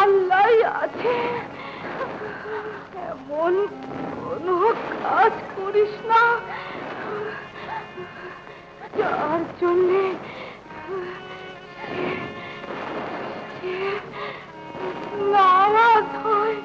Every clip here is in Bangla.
আল্লাহ আছে, এমন কোনো কাজ করিস না যার জন্যে নারাজ হয়।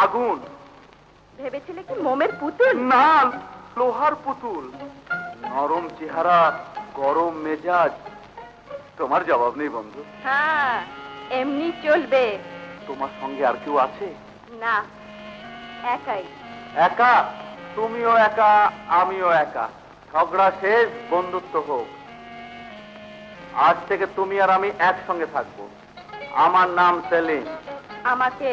আগুন ভেবেছিলে কি মোমের পুতুল? না, লোহার পুতুল। নরম চেহারা, গরম মেজাজ। তোমার জবাব নেই বন্ধু। হ্যাঁ, এমনি চলবে। তোমার সঙ্গে আর কেউ আছে? না, একাই। একা? তুমিও একা, আমিও একা। ঝগড়া শেষ, বন্ধুত্ব হোক। আজ থেকে তুমি আর আমি একসঙ্গে থাকবো। আমার নাম সেলিম। আমাকে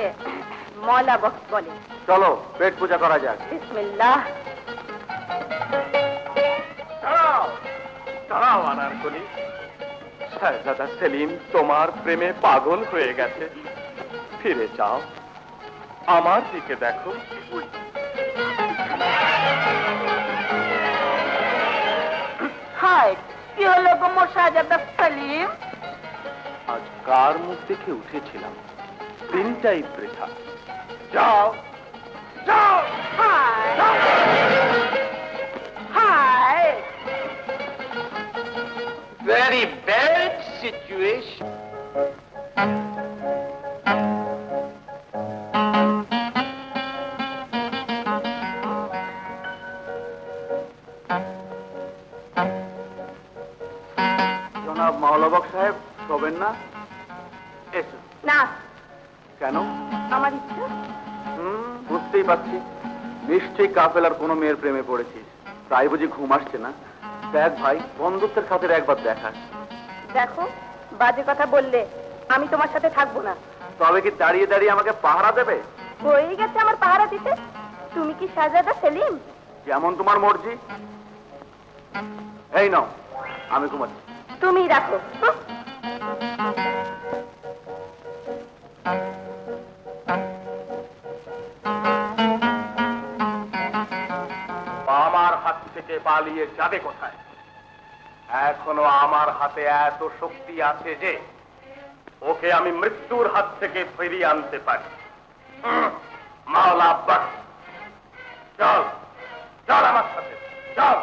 ময়লা বক্স বলে। চলো পেট পূজা করা যাক। বিসমিল্লাহ। দাঁড়াও আনারকলি, শাহজাদা সেলিম তোমার প্রেমে পাগল হয়ে গেছে। ফিরে যাও, আমার দিকে দেখো। হায়, কি হলো গো মোর শাহজাদা সেলিম? আজ কার মুখ দেখে উঠেছিলাম, দিনটাই বৃথা। যাও যাও। হায় হায়, ভেরি ব্যাড সিচুয়েশন। জনাব মাওলাবাগ সাহেব, শোবেন না? এসো। না। কেন? আমার ইচ্ছা। বুঝতেই পারছি, নিশ্চয়ই কাফেলার কোনো মেয়ের প্রেমে পড়েছিস। তাই বুঝি ঘুম আসছে না? দেখ ভাই, বন্ধুত্বের খাতিরে একবার দেখা। দেখো, বাজে কথা বললে আমি তোমার সাথে থাকবো না। তবে কি দাঁড়িয়ে দাঁড়িয়ে আমাকে পাহারা দেবে? হয়ে গেছে আমার পাহারা দিতে। তুমি কি শাহজাদা সেলিম? যেমন তোমার মর্জি। এই নাও, আমি ঘুমাচ্ছি। তুমি রাখো। আমার হাত থেকে পালিয়ে যাবে কোথায়? এখনো আমার হাতে এত শক্তি আছে যে ওকে আমি মৃত্যুর হাত থেকে ফিরিয়ে আনতে পারি। মাওলা আব্বাস, চল চল আমার সাথে, চল।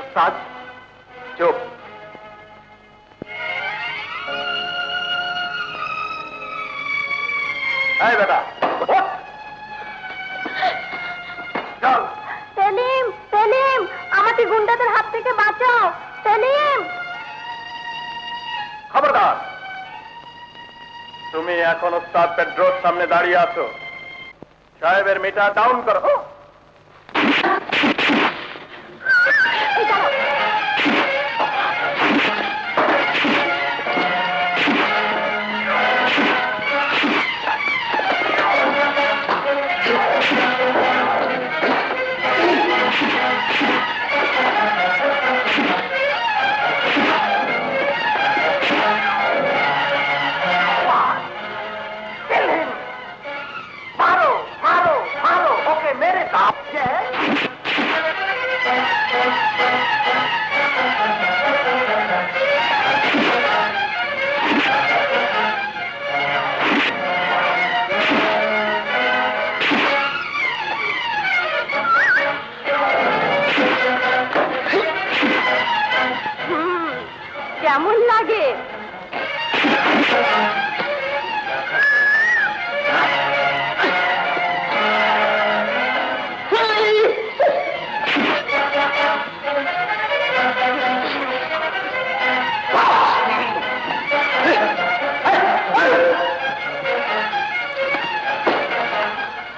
উস্তাদ, চুপ। এই বেটা, ওঠ। চল। সেলিম, সেলিম, আমাকে গুন্ডাদের হাত থেকে বাঁচাও। সেলিম! খবরদার, তুমি এখন উস্তাদ পেড্রোর সামনে দাঁড়িয়ে আছো। সাহেবের মিটার ডাউন করো। এই দাঁড়াও। মারো মারো মারো, ওকে মেরে দাও। কেমন লাগে?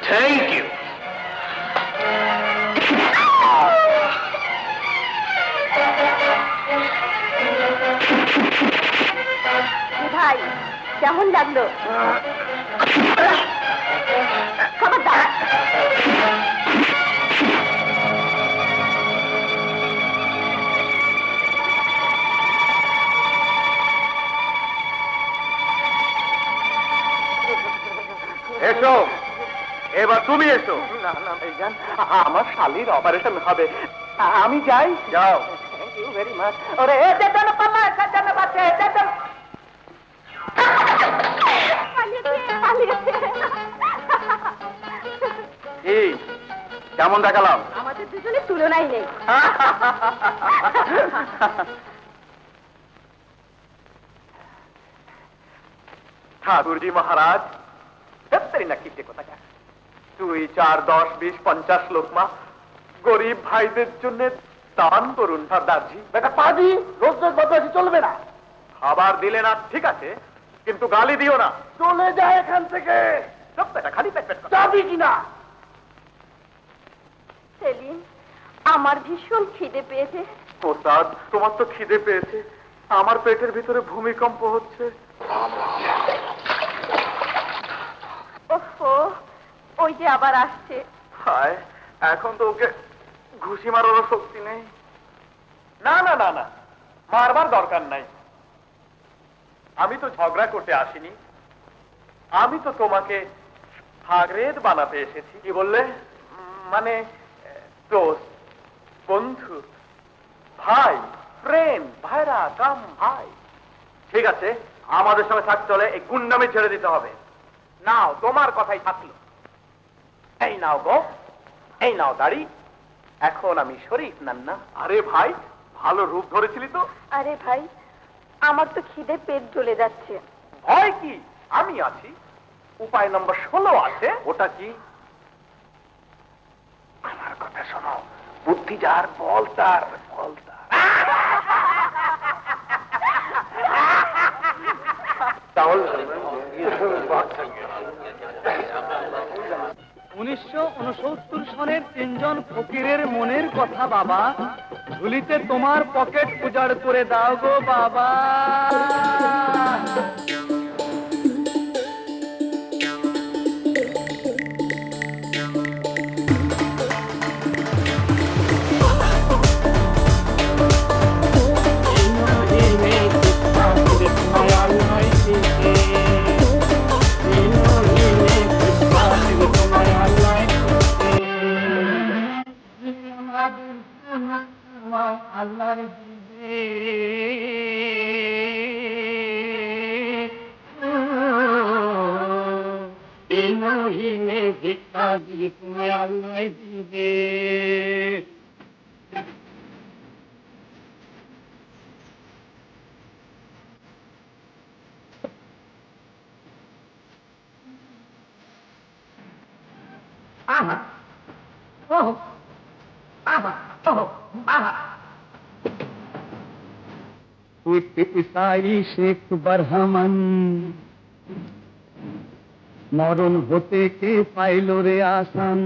Thank you. ভাই, কেমন লাগলো? খবরদার! এসো, এবার তুমি এসো। না না ভাইজান, আমার শালির অপারেশন হবে, আমি যাই। যাও। Thank you very much. ওরে যেন পাল্লা যেন বাঁচে যেন কি কেমন দেখালাম? আমাদের দুজনের তুলনাই নেই। ঠাকুরজি মহারাজ, সত্যি না কিসে কথা? 2, 4, 10, 20, 50 লোকমা গরিব ভাইদের জন্য দান করুন সর্দারজি। বেটা পাজি, রোজ রোজ বদমাশি চলবে না। খাবার দিলে না ঠিক আছে, কিন্তু গালি দিও না। চলে যায় এখান থেকে। সব বেটা খালি পেট পেট কথা। যাবি কিনা? সেলিম, আমার ভীষণ খিদে পেয়েছে। ওস্তাদ, তোমার তো খিদে পেয়েছে, আমার পেটের ভিতরে ভূমিকম্প হচ্ছে। ওহো, ওই যে আবার আসছে। হায়, এখন তো ওকে ঘুষি মারারও শক্তি নেই। না না না না, মারবার দরকার নাই। আমি তো ঝগড়া করতে আসিনি, আমি তো তোমাকে ভাগরেদ বানাতে এসেছি। কি বললে? মানে দোস্ত, বন্ধু, ভাই, ফ্রেন্ড, ভাইরা কাম ভাই। ঠিক আছে, আমাদের সঙ্গে থাকতে হলে এই গুন্ডামি ছেড়ে দিতে হবে। নাও, তোমার কথাই থাকলো। এই নাও গো, এই নাও দাড়ি। এখন আমি শরীফ নান্না। আরে ভাই, ভালো রূপ ধরেছিলি তো। আরে ভাই, আমার তো খিদে পেট জ্বলে যাচ্ছে। ভয় কি, আমি আছি। উপায় নম্বর 16 আছে। ওটা কি? আমার কথা শোনো, বুদ্ধি যার বল তার, বল তার। তাহলে 1969 সনের 3 জন ফকিরের মনের কথা বাবা, ঝুলিতে তোমার পকেট উজাড় করে দাও গো বাবা। আল্লাহ দিবে দিনহীনে ভিক্ষা দিলে তোমায় আল্লাহ দিবে। আহা ওহ আহা ওহ আহা শেখ বারহামান মরণ হতে কে পাইল রে আসান।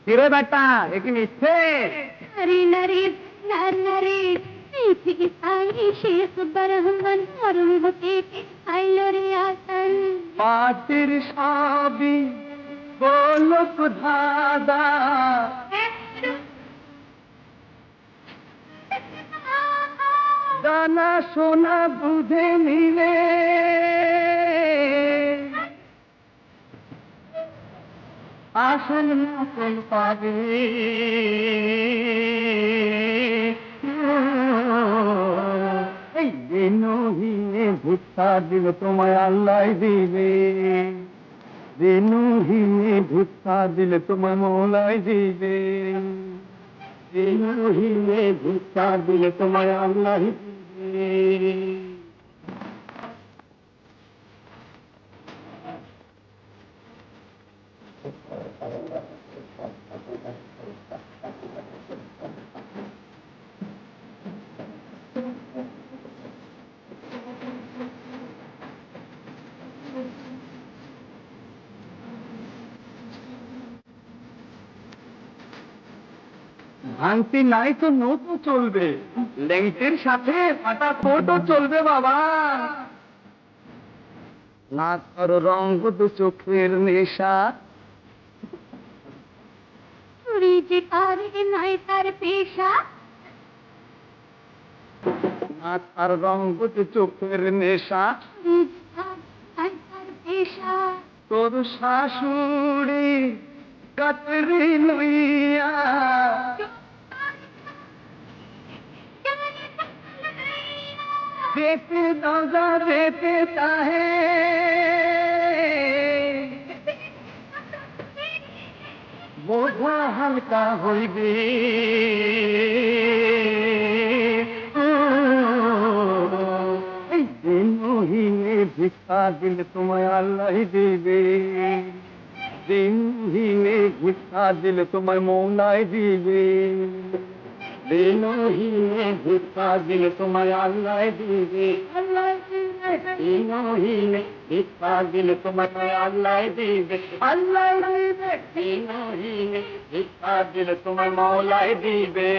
কিরে বেটা একি মিথ্যে? নারী নারী নারী শেখ বরহমান মরণ হতে আইল রে আসান। মাটির সবই গোলক ধাঁধা জানা শোনা বুঝে নিলে আসল নকল পাবে। এই দিনহীনে ভিক্ষা দিলে তোমায় আল্লাহ দিবে। দিনহীনে ভিক্ষা দিলে তোমায় মৌলাই দিবে। দিনহীনে ভিক্ষা দিলে তোমায় আল্লাহ দিবে। ভাঙতি নাই তো নৌকো চলবে, লেংটের সাথে ফাটা কোটও চলবে বাবা। না করো রঙ দু চোখের নেশা, চুরি যে তার নাই তার পেশা। না তার রঙ দু চোখের নেশা। চুরি যে তার নাই তার পেশা। তোর শাশুড়ি কাতরি লইয়া বেতে দগা বেতে তাহে বোঝা হালকা হইবে। এই দিনহীনে ভিক্ষা দিলে তোমায় আল্লাহ দিবে। দিনহীনে ভিক্ষা দিলে তোমায় মৌলাই দিবে। দিনহীনে ভিক্ষা দিলে তোমায় আল্লাহ দিবে। আল্লাহ দিবে। দিনহীনে ভিক্ষা দিলে তোমায় আল্লাহ দিবে। আল্লাহ দিবে। দিনহীনে ভিক্ষা দিলে তোমায় মৌলাই দিবে।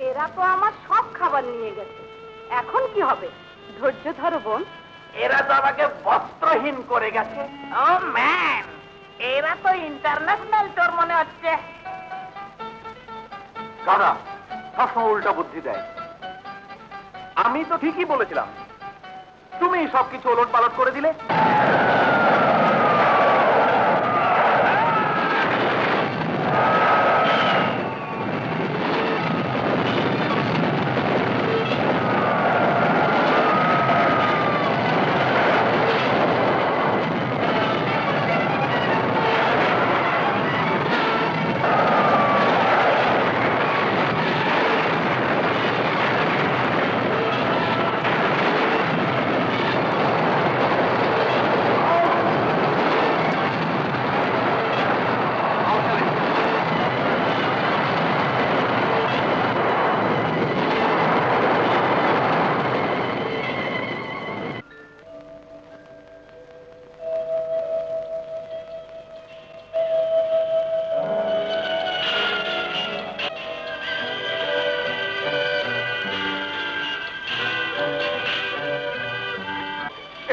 এরা তো আমার সব খাবার নিয়ে গেছে, এখন কি হবে? ধৈর্য ধরো বোন। এরা তো আমাকে বস্ত্রহীন করে গেছে। ও ম্যান, এরা তো ইন্টারন্যাশনাল তোর মনে হচ্ছে। দাদা সবসময় উল্টা বুদ্ধি দেয়। আমি তো ঠিকই বলেছিলাম, তুমি সবকিছু ওলট পালট করে দিলে।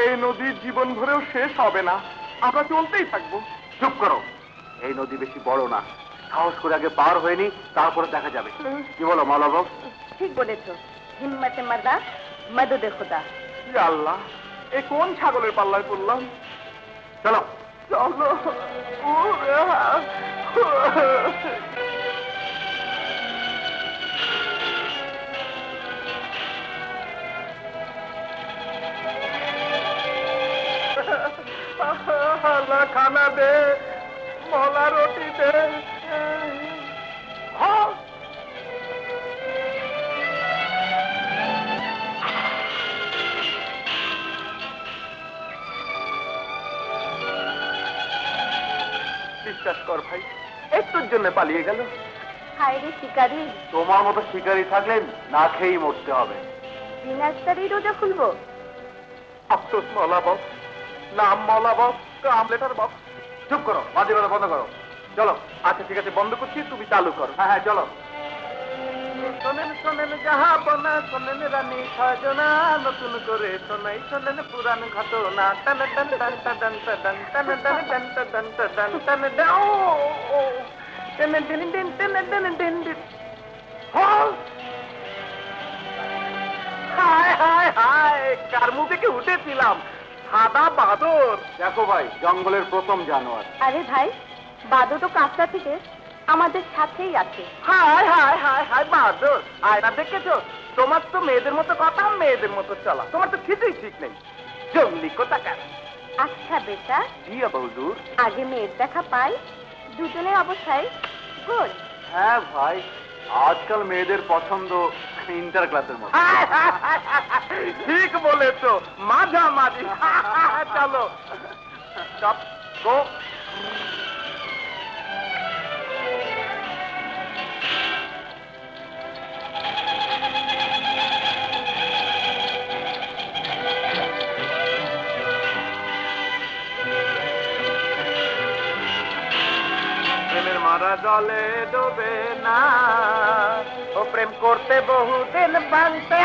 এই নদী জীবন ভরেও শেষ হবে না, আমরা চলতেই থাকবো। চুপ করো, এই নদী বেশি বড় না, সাহস করে আগে পার হয়নি, তারপরে দেখা যাবে। কি বলো মাওলানা? ঠিক বলেছো, হিম্মতে মারদা মদদে খুদা। ইয়া আল্লাহ, এ কোন ছাগলের পাল্লায় পড়লাম? চলো চলো। দানা দে, মলা রুটি দে। হ্যাঁ। বিশ্বাস কর ভাই, একটুর জন্য পালিয়ে গেল। হায় রে শিকারি, তোমার মতো শিকারী থাকলে না খেয়েই মরতে হবে। বিনাশটারই রোজা খুলবো। আফসোস মলা বক্স, নাম মলা বক্স, আমলেটার বক্স। চুপ করো, বাজে কথা বন্ধ করো, চলো। আচ্ছা ঠিক আছে, বন্ধ করছি, তুমি চালু করো। হ্যাঁ হ্যাঁ চলো। শোনেন শোনেন জাহাপনা, শোনেন রানী সাজনা, নতুন করে শোনাই শোনেন পুরান ঘটনা। টান টান টান টান টান টান টান টান টান টান টান টান টান। ও ও টেন টেন টেন টেন টেন টেন টেন। হায় হায় হায়, কার মুখে কি উঠেছিলাম? সাদা বাদর। দেখো ভাই, জঙ্গলের প্রথম জানোয়ার। আরে ভাই, বাদু তো কাঁচা থেকে আমাদের সাথেই আছে। হায় হায় হায় হায় বাদর, আয়না দেখেছো? তোমার তো মেয়েদের মতো কথা, মেয়েদের মতো চলা, তোমার তো কিছুই ঠিক নেই। জঙ্গলি কোথাকার। আচ্ছা বেটা, জিয়া বহুদূর। আগে মেয়ের দেখা পাই, দুজনের অবস্থায় গোল। হ্যাঁ ভাই, আজকাল মেয়েদের পছন্দ ইন্টার ক্লাসের মতো। ঠিক বলেছো, মাঝামাঝি। চলো সব গো। প্রেমের মারা জলে ডোবে না, ও প্রেম করতে বহুদিন বানতে।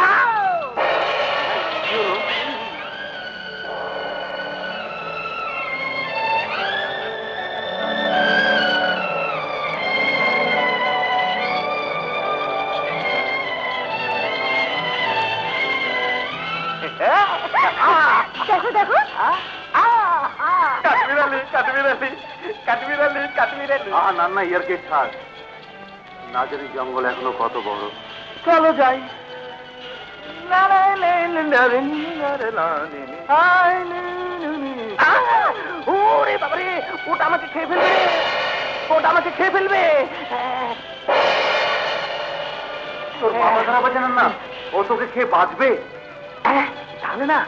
দেখো দেখো, কাঠবিড়ালি কাঠবিড়ালি কাঠবিড়ালি কাঠবিড়ালি। না না, ইয়ারকে ছাড়। না জানি জঙ্গল এখনো কত বড়। চলো যাই। ওরে বাবারে, ওটা আমাকে খেয়ে ফেলবে, ওটা আমাকে খেয়ে ফেলবে। তোর মাথা খারাপ আছে না? ও তোকে খেয়ে বাঁচবে? তাহলে না,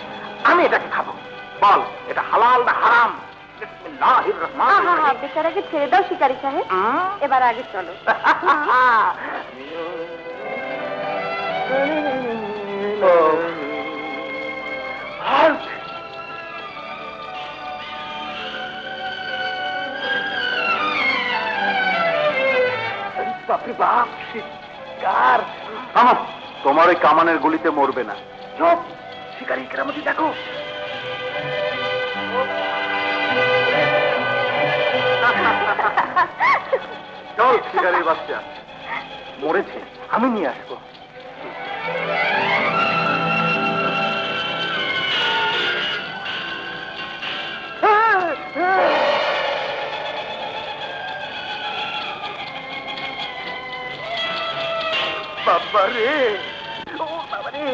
আমি এটাকে খাবো। বল, এটা হালাল না হারাম? বিসমিল্লাহির রহমানির রহিম। বেচারাকে ছেড়ে দাও শিকারি সাহেব, এবার আগে চলো। Halt! বাপরে বাপ, শিকার। থামো, তোমার ওই কামানের গুলিতে মরবে না। চুপ, শিকারি কেরামতি দেখো। চল শিকারির বাচ্চা, মরেছে, আমি নিয়ে আসবো। বাবা রে, ও বাবা রে,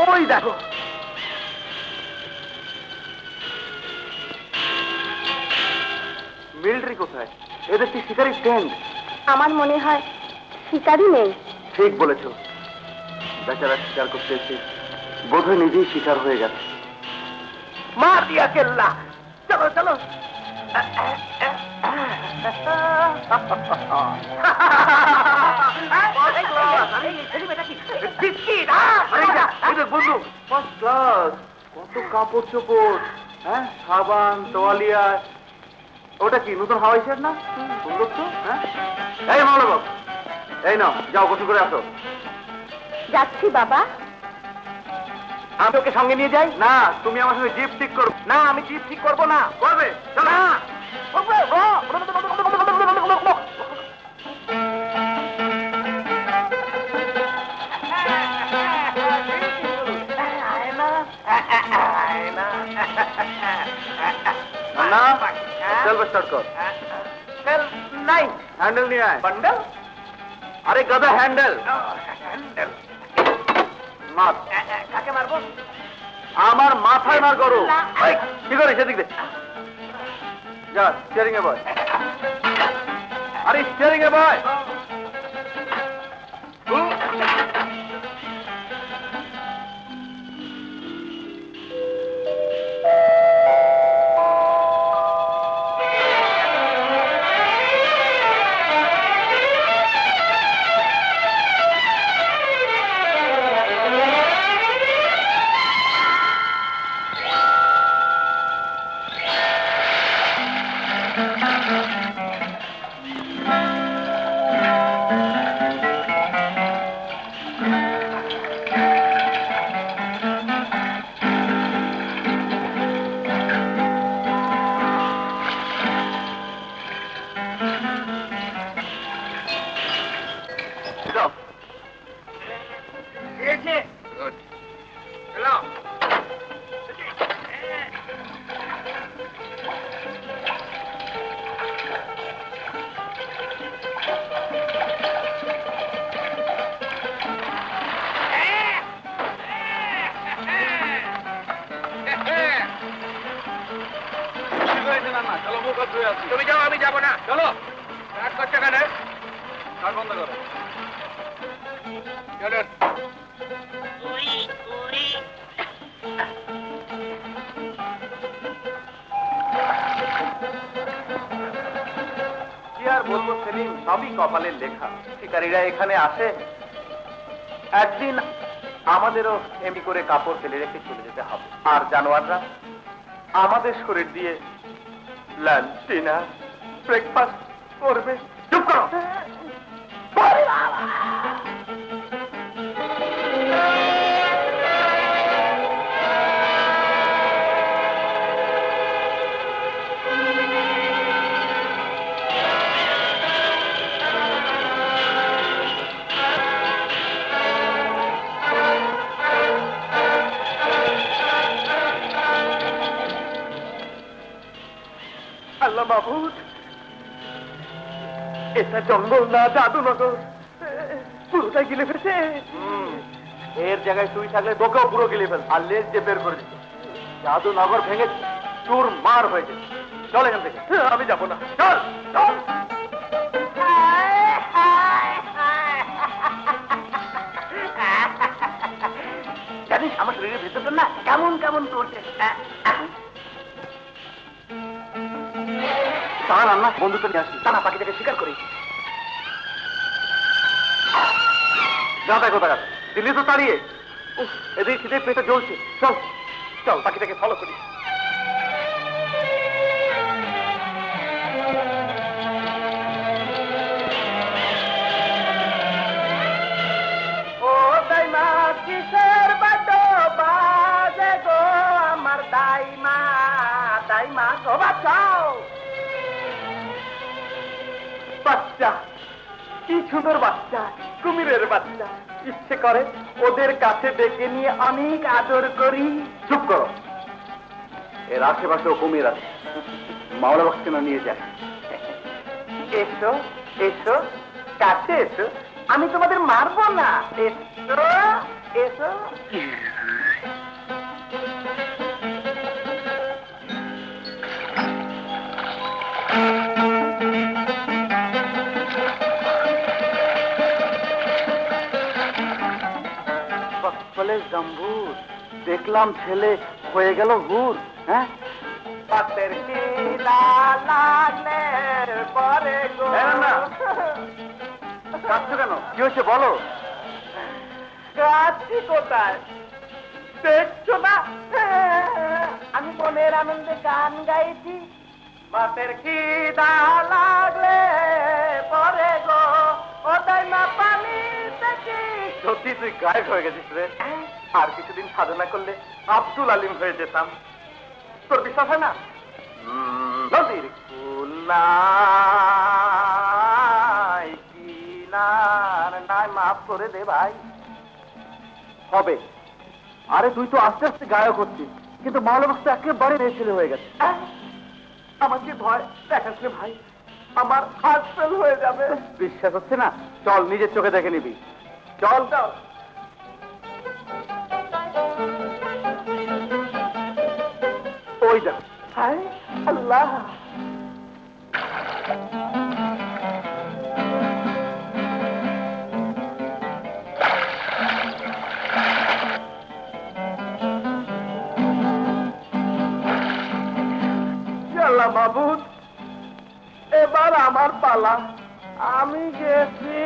ওই দেখো। মিলিটারি কোথায়? এদের কি শিকারি টেন্ট? আমার মনে হয় শিকারি নেই। ঠিক বলেছ, বেচারা শিকার করতে এসে বোধহয় নিজেই শিকার হয়ে গেছে। মার দিয়া কেল্লা। চলো চলো। বন্ধু ফার্স্ট ক্লাস, কত কাপড় চোপড়, হ্যাঁ, সাবান, তোয়ালিয়া। ওটা কি নতুন হাওয়াই সেট না? সুন্দর তো। হ্যাঁ, এই মামলা বাবু, এই নাও, যাও গোসল করে আসো। যাচ্ছি বাবা। আমি ওকে সঙ্গে নিয়ে যাই। না, তুমি আমার সঙ্গে জিপ ঠিক করো। না, আমি জিপ ঠিক করবো না। করবে? চলো। না। না, চলবে স্টার্ট কর। নাই হ্যান্ডেল নিয়ে আয়। বান্ডেল। আরে গাদা, হ্যান্ডেল হ্যান্ডেল। মার। কাকে মারবো? আমার মাথায় মার করো। এই, কি করে সেদিক দে যা, স্টিয়ারিং এ বয়। আরে স্টিয়ারিং এ বয়। তুমি যাও, আমি যাবো না। চলো, রাগ করছো কেন? রাগ বন্ধ করো। চলো। কি আর বলবো সেলিম, সবই কপালের লেখা। শিকারীরা এখানে আসে, একদিন আমাদেরও এমনি করে কাপড় ফেলে রেখে চলে যেতে হবে। আর জানোয়াররা আমাদের শরীর দিয়ে লাঞ্চ, ডিনার, ব্রেকফাস্ট করবে। চুপ করো। আল্লাহ মাহবুব, এটা জঙ্গল না জাদুনগর, পুরোটাই গিলে ফেলছে। এর জায়গায় তুই থাকলে তোকেও পুরো গিলে ফেল, আর লেজ যে বের করে দিত। জাদুনগর ভেঙে চুর মার হয়ে যেত। চল এখান থেকে। আমি যাবো না। চল চল। জানিস আমার শরীরের ভেতরটা না কেমন কেমন করছে। তারা রান্না বন্ধুত্ব নিয়ে আসি, তারা পাখিটাকে শিকার করি। দাদা কোথায় দিল্লি তো তাড়িয়ে, এদিকে খিদে পেটে জ্বলছে। চল চল পাখিটাকে ফলো করি। ও দাইমা কিসের বাটো বাজে গো আমার দাইমা, দাইমা গো বাঁচাও। বাচ্চা, কি সুন্দর বাচ্চা, কুমিরের বাচ্চা। ইচ্ছে করে ওদের কাছে ডেকে নিয়ে অনেক আদর করি। চুপ করো, এর আশেপাশেও কুমির আছে, মাওলা বক্স কেন নিয়ে যায়। এসো এসো, কাছে এসো, আমি তোমাদের মারবো না। এসো এসো। জাম্বুর দেখলাম ছেলে হয়ে গেল হুর। হ্যাঁ, পাতের খিদা লাগলে পরে গো। কাঁদছো কেন? কি হয়েছে বলো। কাঁদছি কোথায় দেখছো না? আমি মনের আনন্দে গান গাইছি। পাতের খিদা লাগলে পরে গো, ওটাই না পানি দেখি। সত্যি তুই গায়ক হয়ে গেছিস রে। আর কিছুদিন সাধনা করলে আব্দুল আলিম হয়ে যেতাম। তোর বিশ্বাস হয় না? নদীর কুল নাই, কিনার নাই, মাফ করে দে ভাই। হবে। আরে তুই তো আস্তে আস্তে গায়ক হচ্ছিস, কিন্তু মাওলানা তো একেবারে ছেলে হয়ে গেছে। আমার কি ভয় দেখাচ্ছে ভাই, আমার হার্ট ফেল হয়ে যাবে। বিশ্বাস হচ্ছে না? চল নিজের চোখে দেখে নিবি। চল চল। ওই দেখো, হায় আল্লাহ। আল্লাহ মাবুদ, এবার আমার পালা, আমি গেছি।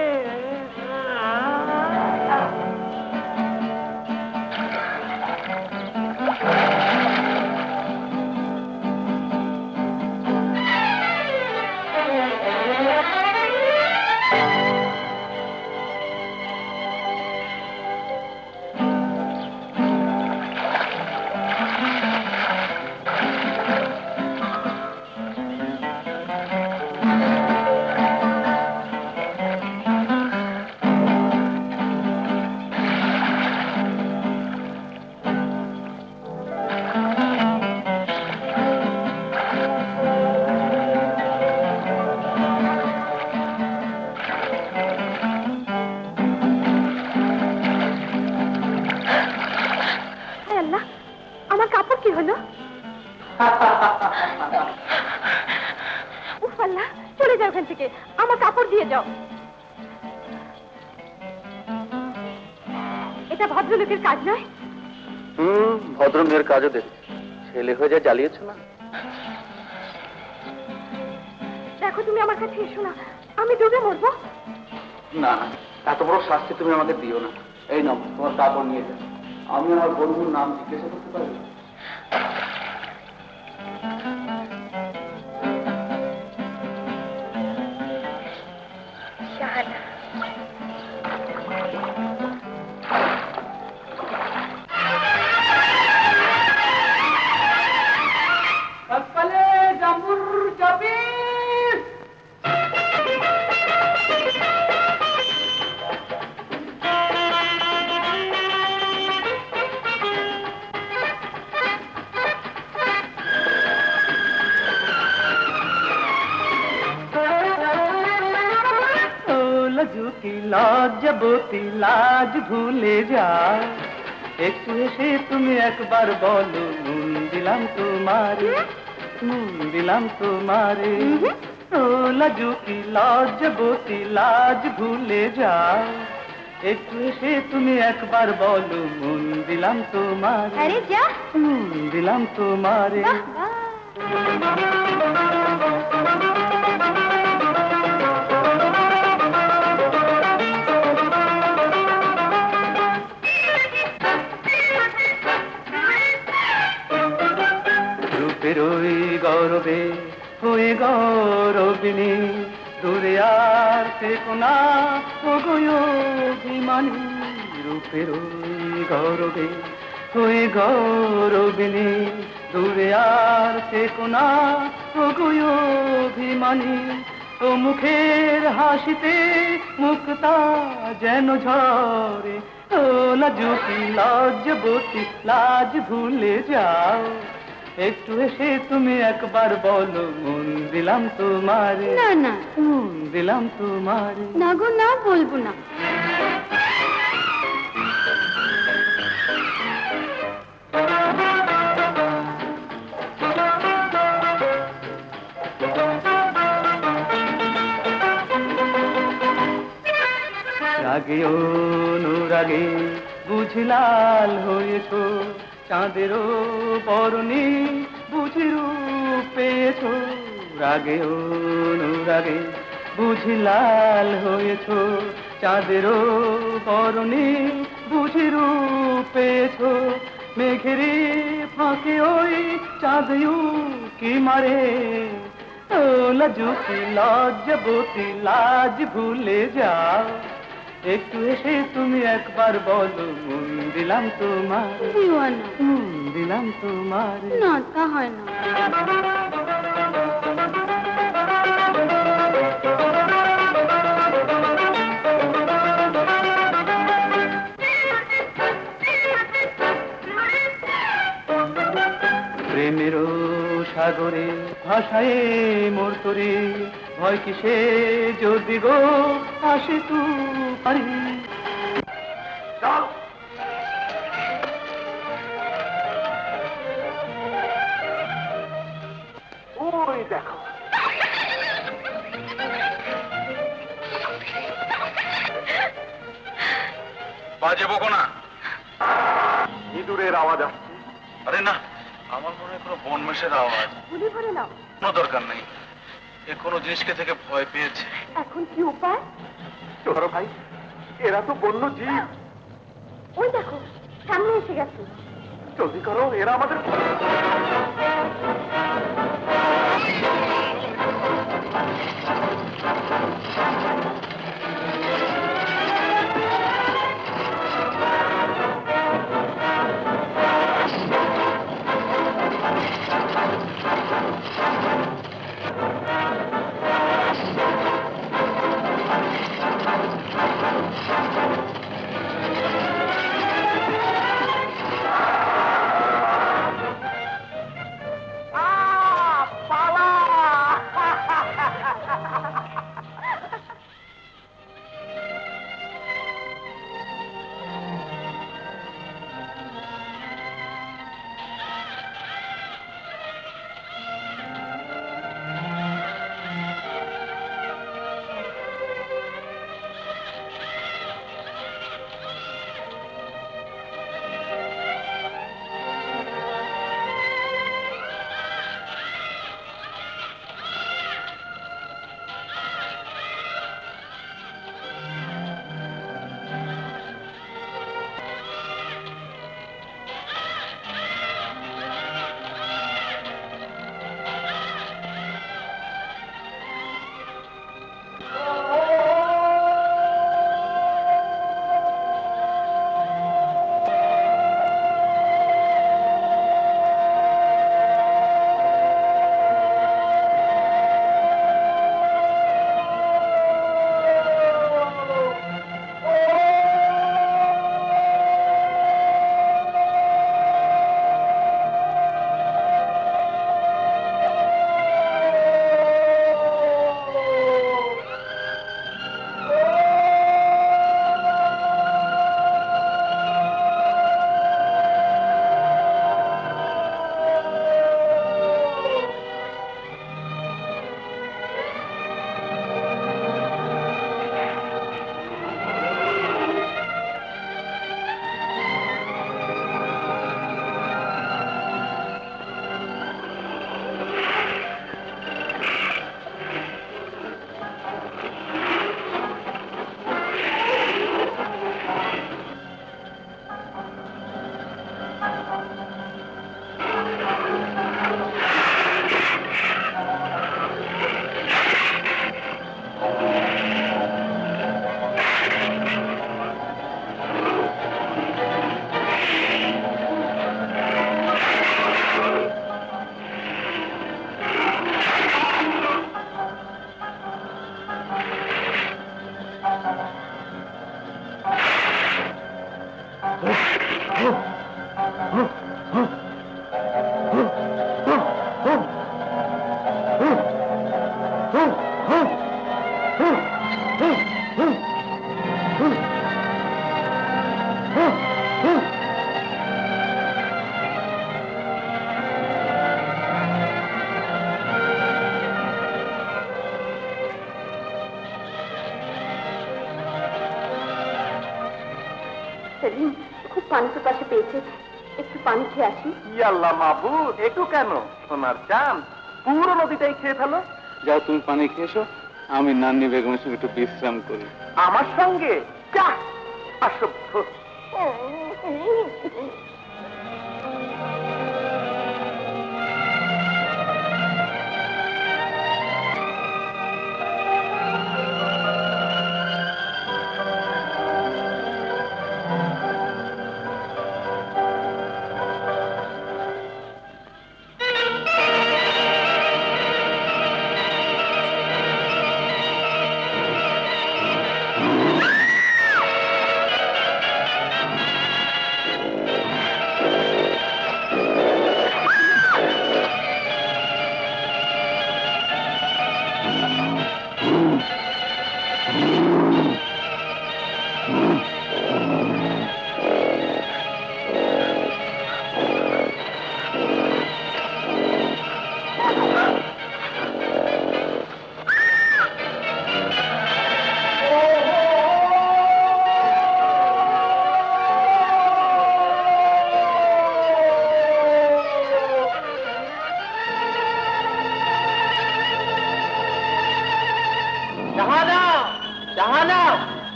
আমার কাপড় কি হলো? উফ আল্লাহ, চলে যাও এখান থেকে, আমার কাপড় দিয়ে যাও। এটা ভদ্রলোকের কাজ নয়। ভদ্র মেয়ের কাজও দেখ, ছেলে হয়ে যা জ্বালিয়েছ না। দেখো, তুমি আমার কাছে এসো না, আমি ডুবে মরবো। না না, এত বড় শাস্তি তুমি আমাকে দিও না। এই নাও তোমার কাপড় নিয়ে যাও। আমি আমার বন্ধুর নাম জিজ্ঞাসা করতে পারি? শাহানা। সকালে জামুর যাবি? লজ্জুতি লজ্জাবতী লাজ ভুলে যাও, একটু এসে তুমি একবার বলো নুন দিলাম তোমারে, নুন দিলাম তোমারে। ও লজ্জুতি লজ্জাবতী লাজ ভুলে যাও, একটু এসে তুমি একবার বলো নুন দিলাম তোমারে, আরে যা, নুন দিলাম তোমারে। রূপেরই গৌরবে হয়ে গৌরবিনী, দূরে আর থেকো না অভিমানী। রূপেরই গৌরবে হয়ে গৌরবিনী, দূরে আর থেকো না অভিমানী। ও মুখের হাসিতে মুক্তা যেন ঝরে, ও লাজুকি লজ্জাবতী লাজ ভুলে যাও, একটু এসে তুমি একবার বলো মন দিলাম তোমারে। না না মন দিলাম তোমারে। না গো, না বলবো না। রাগে অনুরাগে বুঝি লাল হয়েছ, চাঁদেরও বরণী বুঝি রূপ পেয়েছ। রাগে অনুরাগে বুঝি লাল হয়েছ, চাঁদেরও বরণী বুঝি রূপ পেয়েছ। মেঘেরি ফাঁকে ওই চাঁদ কি মারে, ও লাজুকি লজ্জাবতী লাজ ভুলে যাও, একটু এসে তুমি একবার বলো মন দিলাম তোমারে, দিও না। মন দিলাম তোমারে। না, তা হয় না। প্রেমেরও সাগরে ভাষায় মোর তোরে, ভয় কিসে যদি গো আসে তু পারি। বাজে বকো না। ইঁদুরের আওয়াজ আসছে। আরে না, আমার মনে হয় কোনো বনমেষের আওয়াজ। গুলি ভরে নাও। কোনো দরকার নেই, এ কোনো জিনিসকে থেকে ভয় পেয়েছে। এখন কি উপায়? ধরো ভাই, এরা তো বন্য জীব। ওই দেখো, সামনে এসে গেছে। জলদি করো, এরা আমাদের পালা! সেলিম, খুব পানি তো পাশে পেয়েছে, একটু পানি খেয়ে আসি। ইয়াল্লা মাহবুব, একটু কেন? সোনার চাঁদ, পুরো নদীটাই খেয়ে ফেলো। যাও তুমি পানি খেয়েছো, আমি নান্নি বেগমের সঙ্গে একটু বিশ্রাম করি। আমার সঙ্গে যা, অসভ্য।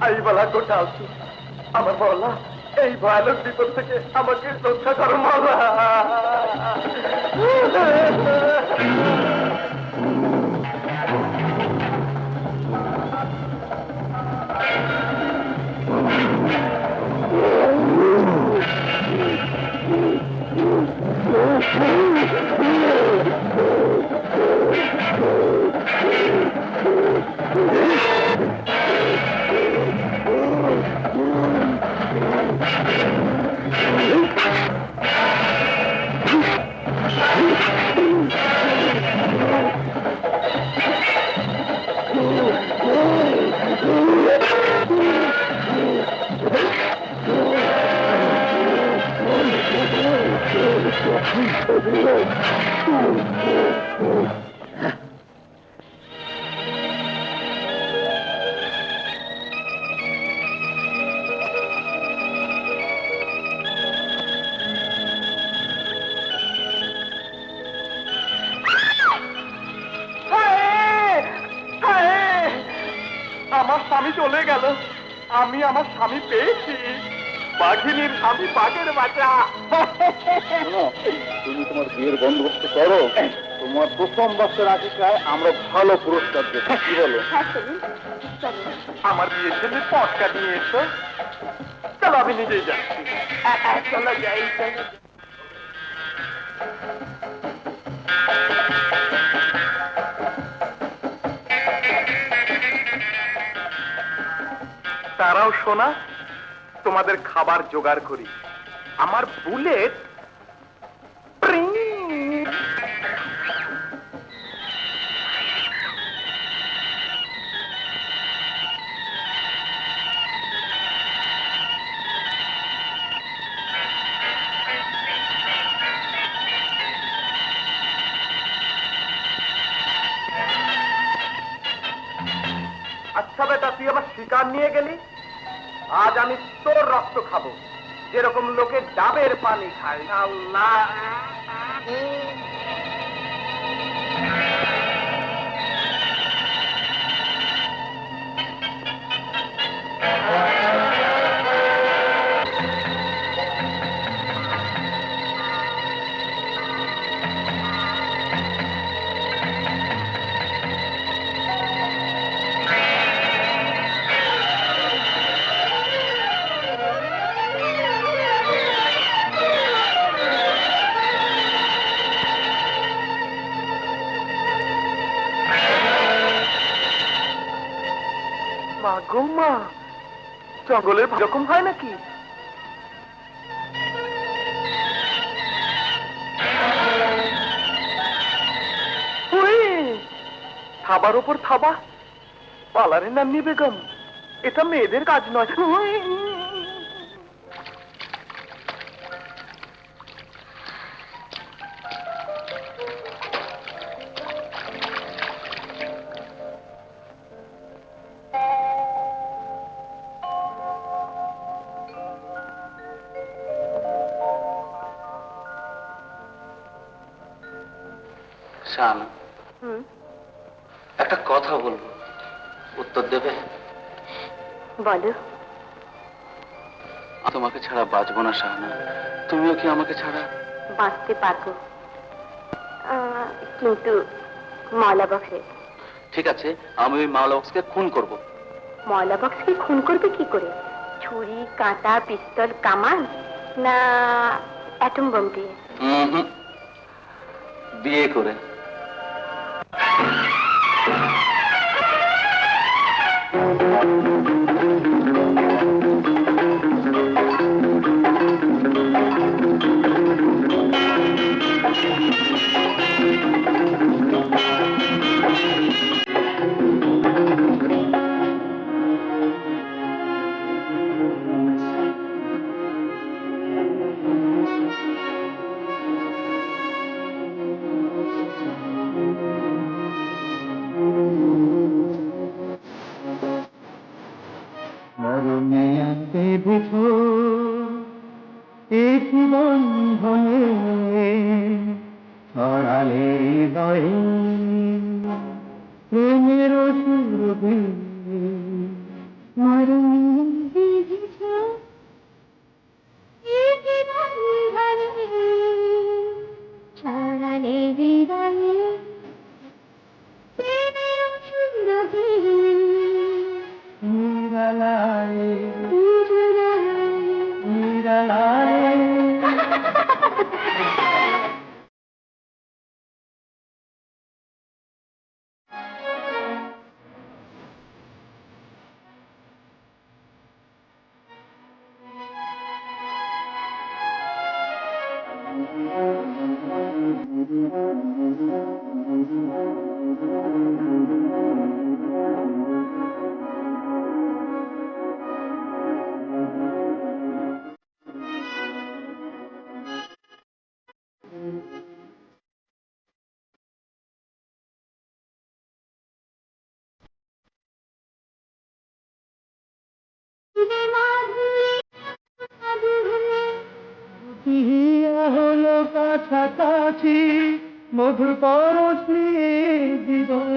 এই বেলা কোথাও আমার বলা এই ভয়ানক বিপদ থেকে আমাকে রক্ষা করো মাওলা। আমার স্বামী চলে গেল, আমি আমার স্বামী পেয়েছি। বাঘিনীর স্বামী বাঘের বাচ্চা। তুমি তোমার বিয়ের বন্দোবস্ত করো, তোমার প্রথম বছর আকিকায় আমরা ভালো পুরস্কার দেব, কি বলো? হ্যাঁ সেলিম, চলো। আমার বিয়ের জন্য পটকা নিয়ে এসো। চলো আমি নিজেই যাচ্ছি। চলো যাই, চলো। তারাও শোনা, তোমাদের খাবার জোগাড় করি। আমার বুলেট আচ্ছা বেটা, তুই আবার শিকার নিয়ে গেলি। আজ আমি তোর রক্ত খাবো, যেরকম লোকে ডাবের পানি খায়। আল্লাহ, মা গো মা, জঙ্গলের এরকম হয় নাকি? থাবার উপর থাবা, পালারে নাম্নি বেগম, এটা মেয়েদের কাজ নয়। শাহানা, একটা কথা বলবো, উত্তর দেবে? বলো। তোমাকে ছাড়া বাঁচবো না শাহানা, তুমিও কি আমাকে ছাড়া? বাঁচতে পারবো, কিন্তু ময়লা বক্সে। ঠিক আছে, আমি ওই মাওলা বক্সকে খুন করব। ময়লা বক্সকে খুন করবে কি করে? ছুরি, কাঁটা, পিস্তল, কামান, না অ্যাটম বোম দিয়ে? বিয়ে করে। প্রেমের সুরভি মরুনি বিধিছ একে বন্ধনে ছড়ালে হৃদয়ে প্রেমের সুরভি নিরালায় নিঝুরায় নিরালায় হিয়া হলো কাছাকাছি মধুর পরশ নিয়ে জীবন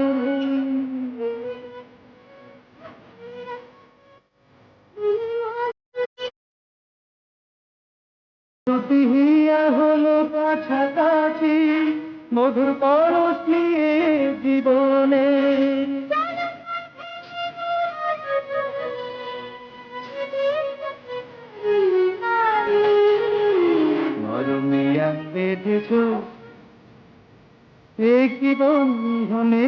হিয়া হলো কাছাকাছি মধুর পরশ নিয়ে জীবনে মরমিয়া বেঁধেছ একই বন্ধনে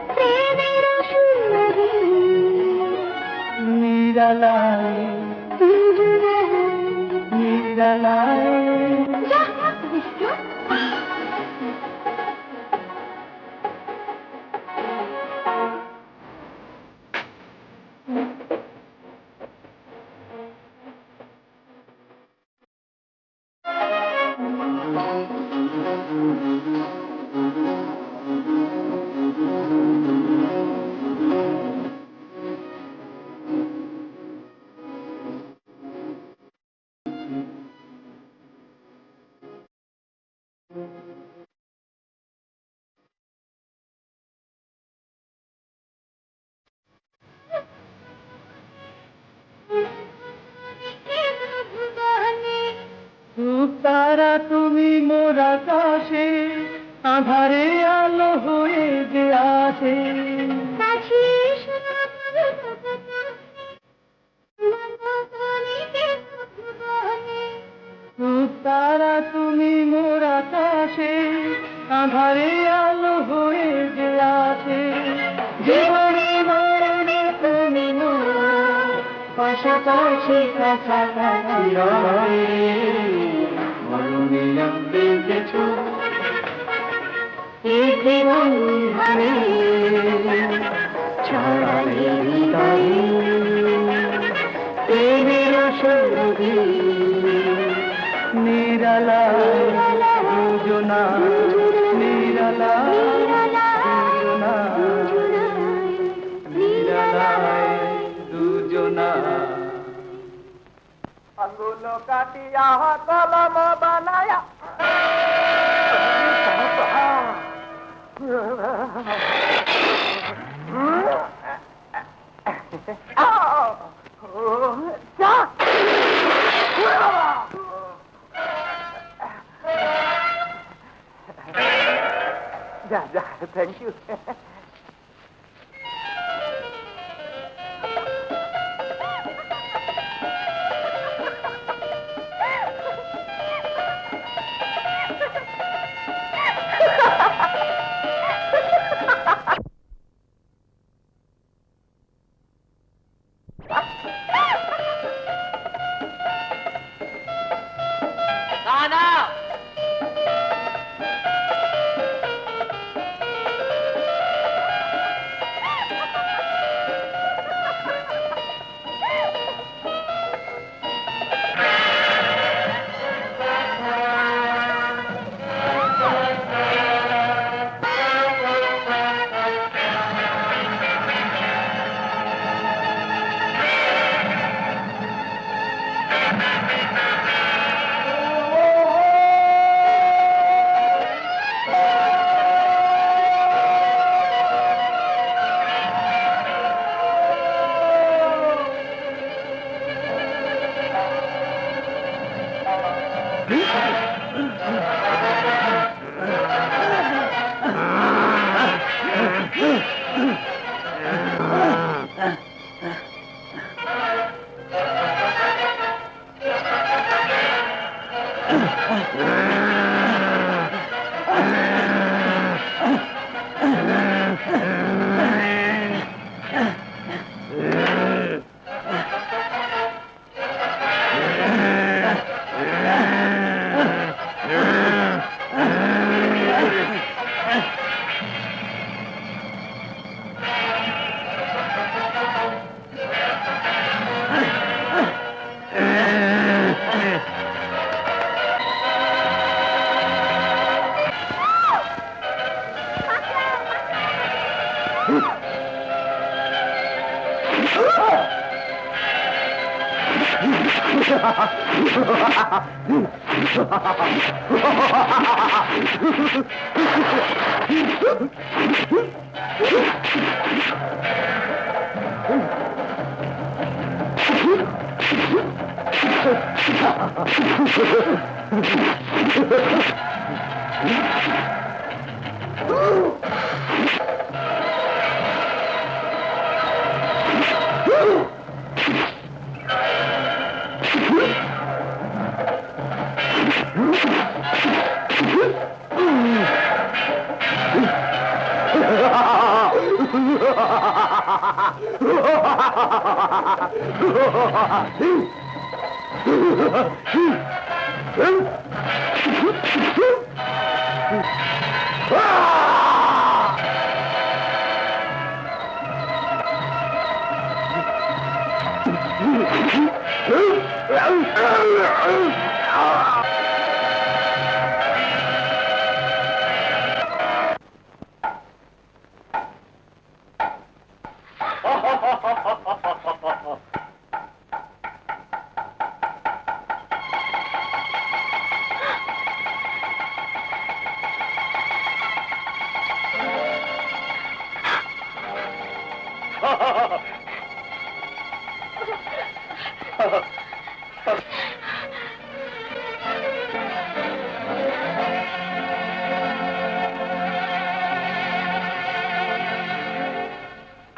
প্রেমের সুরভি নিরালায় নিরালায় তারা তুমি মোর আকাশে আধারে আলো হয়ে যে আসে তারা তুমি মোর আকাশে আধারে আলো হয়ে যে আসে জীবনে মরণে তুমি মোর পাশাপাশি কাছাকাছি রয়ে মরণে বেঁধেছ একই বন্ধনে ছড়ালে হৃদয়ে প্রেমের সুরভি নিরালায় দুজনা নিরালায় দুজনা নিরালায় দুজনা আঙ্গুল কাটিয়া কলম বানায়া যা যা থ্যাংক ইউ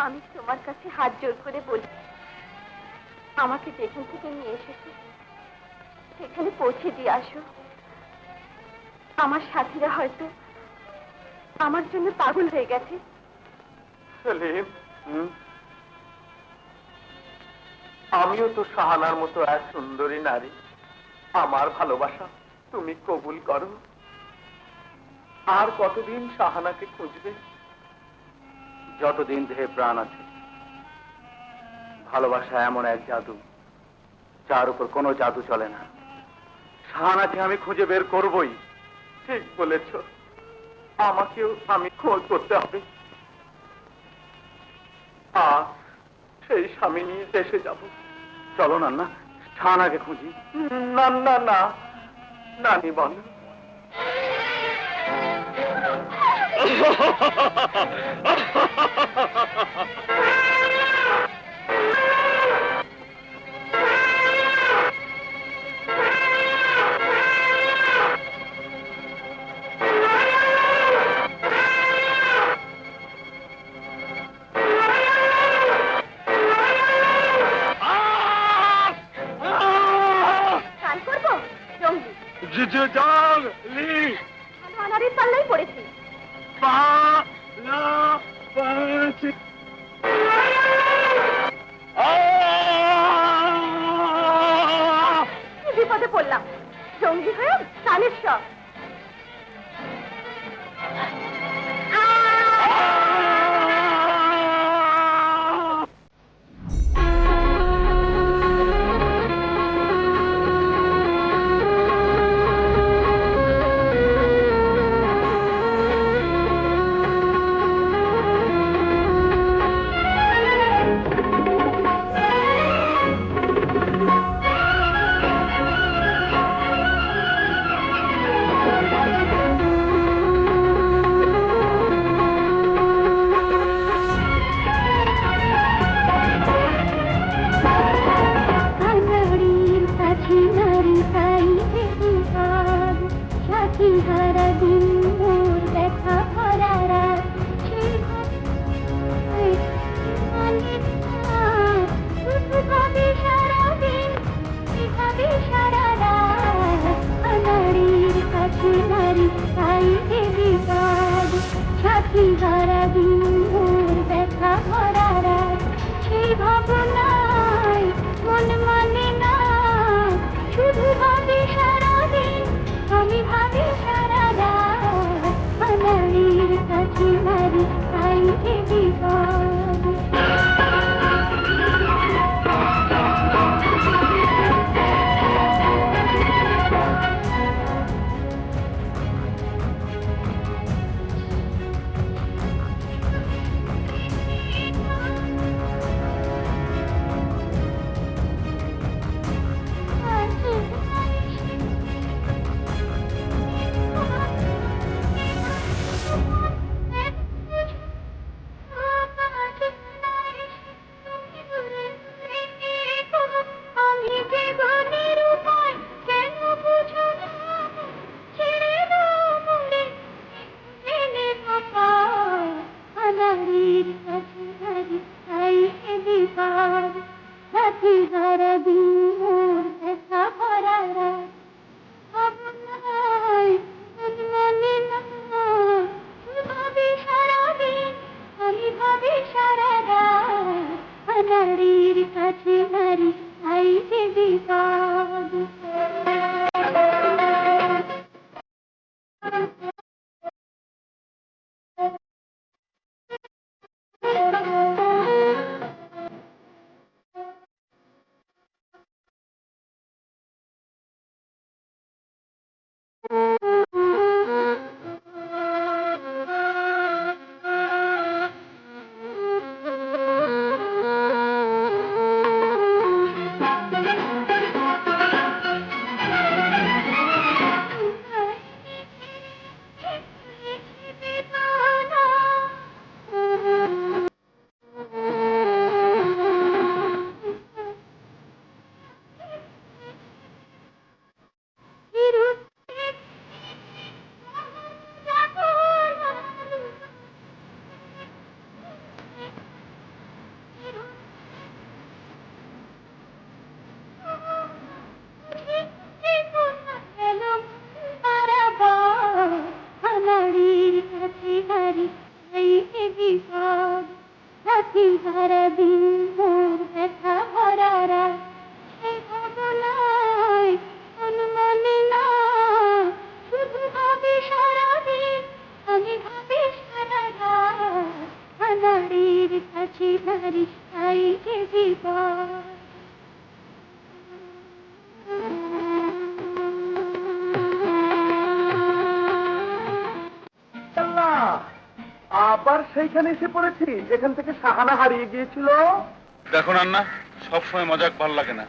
আমি তোমার কাছে হাত জোর করে বলি, আমাকে যেখান থেকে নিয়ে এসেছো সেখানে পৌঁছে দিয়ে আসো। আমার সাথীরা হয়তো আমার জন্য পাগল হয়ে গেছে। সেলিম, আমিও তো শাহানার মতো এক সুন্দরী নারী। আমার ভালোবাসা তুমি কবুল করো। আর কতদিন শাহানাকে খুঁজবে? যতদিন দেহে প্রাণ আছে। ভালোবাসা এমন এক জাদু যার উপর কোনো জাদু চলে না। শাহানাকে আমি খুঁজে বের করবই। ঠিক বলেছ, আমাকেও আমি খোঁজ করতে হবে। আর সেই স্বামী নিয়ে দেশে যাব। চলো না, না শাহানাকে খুঁজি। না না না, নানি বল। স্নান করবো জঙ্গি লি ভালো আনারের পাল্লাই পড়েছি। কি বিপদে পড়লাম, জঙ্গি হয়ে স্নানের শখ। সাথী হারা দিন মোর ব্যথা ভরা রাত সেই মানে না শুধু ভাবে সারাদিন এভাবে সারা রাত আনাড়ির কাছে নারী তাই যে বিপদ সাথী হারা দিন মোর ব্যথা ভরা রাত সেই ভাবনায় মন মানে না শুধু ভাবি সারাদিন আমি ভাবি সারা রাত আনাড়ির কাছে নারী তাই যে বিপদ আমি জীবনের উপায় কেন বুঝো না ছেড়ে দাও মোরে জেনে বাবা আনাড়ির কাছে হারি তাই এ বিপদ সাথী হারা দিন মোর ব্যথা ভরা রাত ভাবনায় মন মানে না ভাবি সারাদিন আমি ভাবি সারা রাত আনাড়ির কাছে নারী তাই যে বিপদ হারা দিন মোর ব্যথা ভরা রাত সেই ভাবনায় মন মানে না শুধু ভাবি সারাদিন আমি ভাবি সারা রাত আনাড়ির কাছে নারী তাই যে বিপদ আবার সেইখানে এসে পড়েছি যেখান থেকে সাহানা হারিয়ে গিয়েছিল। দেখো নান্না, সবসময় মজাক ভালো লাগে না।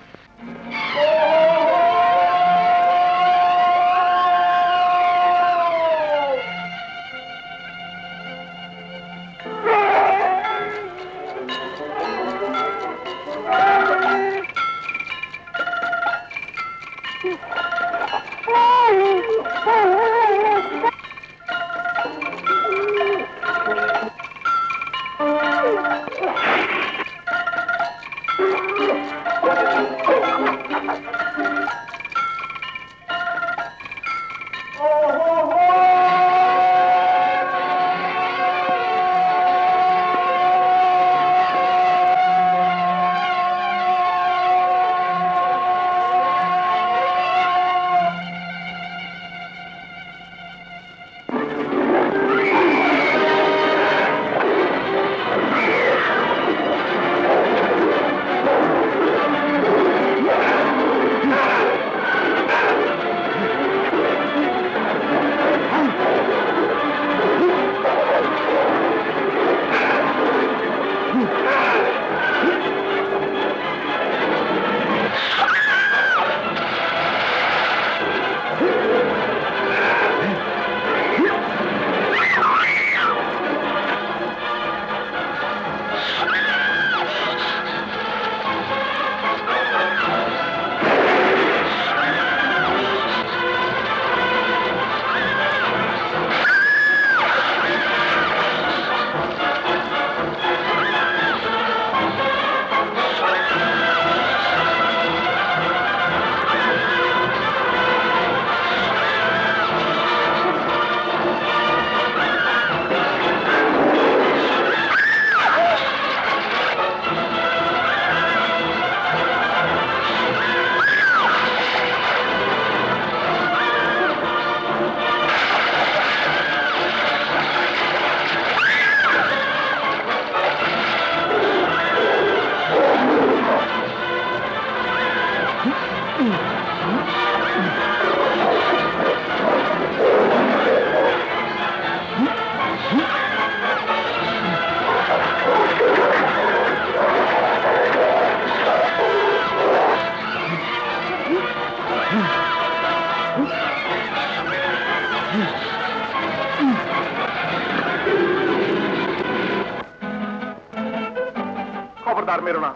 খবরদার মেরো না,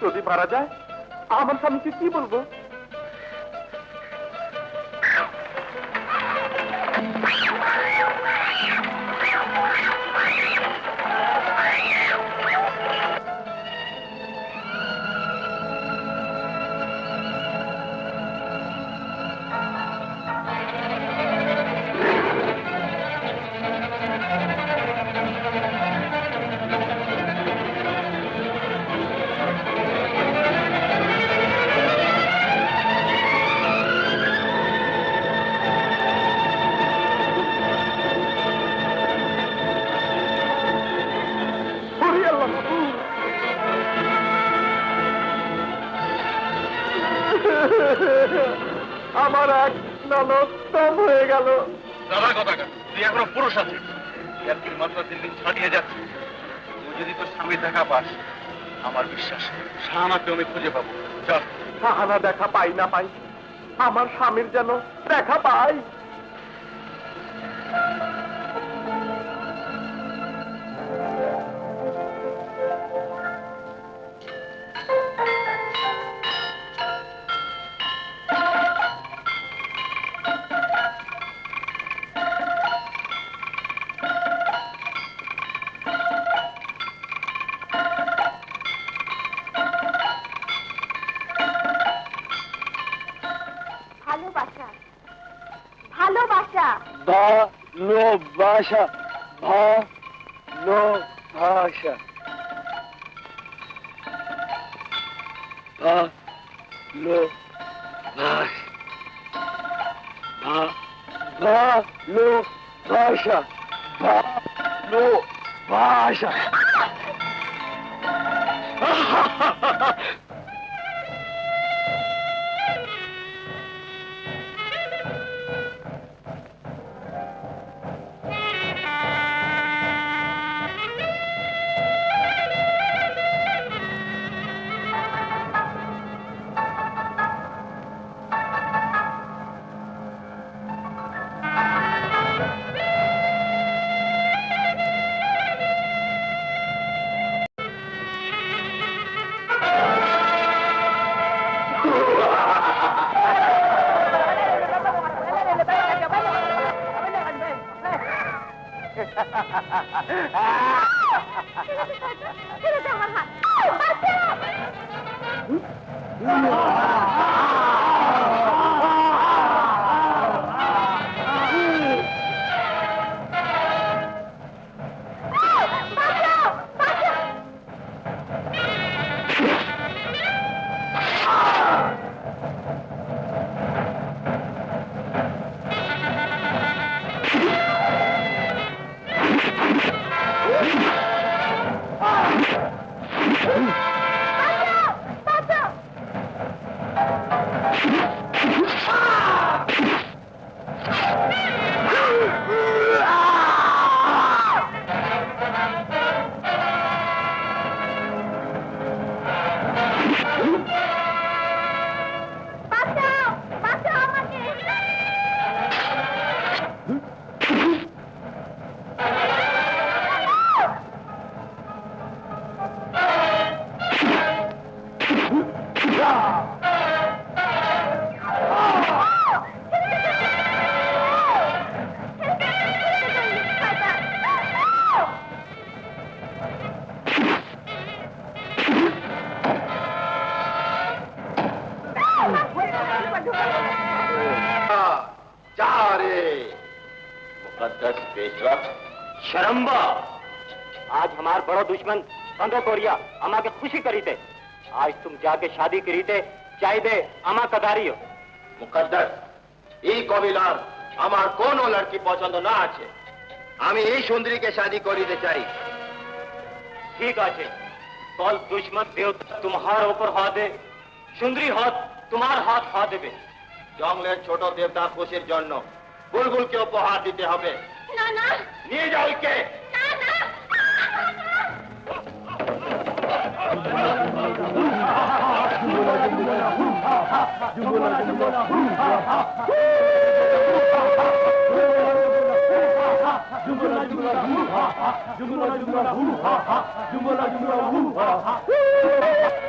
যদি মারা যায় আমার স্বামীকে কি বলবো? ওরে আল্লাহ! আমার এক ননদ দম হয়ে গেল। দাদা কথা তুই এখনো পুরুষ আছিস, একদিন মাত্র দিন দিন ছাড়িয়ে যাচ্ছে। তুই যদি তোর স্বামীর দেখা পাস, আমার বিশ্বাস শাহানাকে আমি খুঁজে পাবো। চল। সাহানা দেখা পাই না পাই, আমার স্বামীর যেন দেখা পাই। ভালোবাসা, ভালোবাসা। ভালোবাসা, ভালোবাসা, ভালোবাসা, ভালোবাসা। ছেড়ে দাও আমার হাত। বাঁচাও! বাঁচাও! বাঁচাও! বাঁচাও! বাঁচাও! বাঁচাও আমাকে! जा रे मुकद्दस पेशवा शरम्बा, आज हमार बड़ो दुश्मन बंदो कोरिया अमा के खुशी करी थे। आज तुम जाके शादी करी थे, चाहे अमा कदारियो। মুকদ্দাস, এই কবিলার আমার কোনো লড়কি পছন্দ না আছে। আমি এই সুন্দরীকে শাদি করিতে চাই। ठीक আছে, कल दुश्मन देवता तुम्हार ऊपर हाथ दे, सुंदरी हाथ तुम्हार हाथ हाथ देवे। জঙ্গলের ছোট দেবতা খুশির জন্য বুলবুলকে উপহার দিতে হবে। না না নিয়ে যাও একে। না না যুবলা Jumala jumala hoo ha ha, jumala jumala hoo ha ha,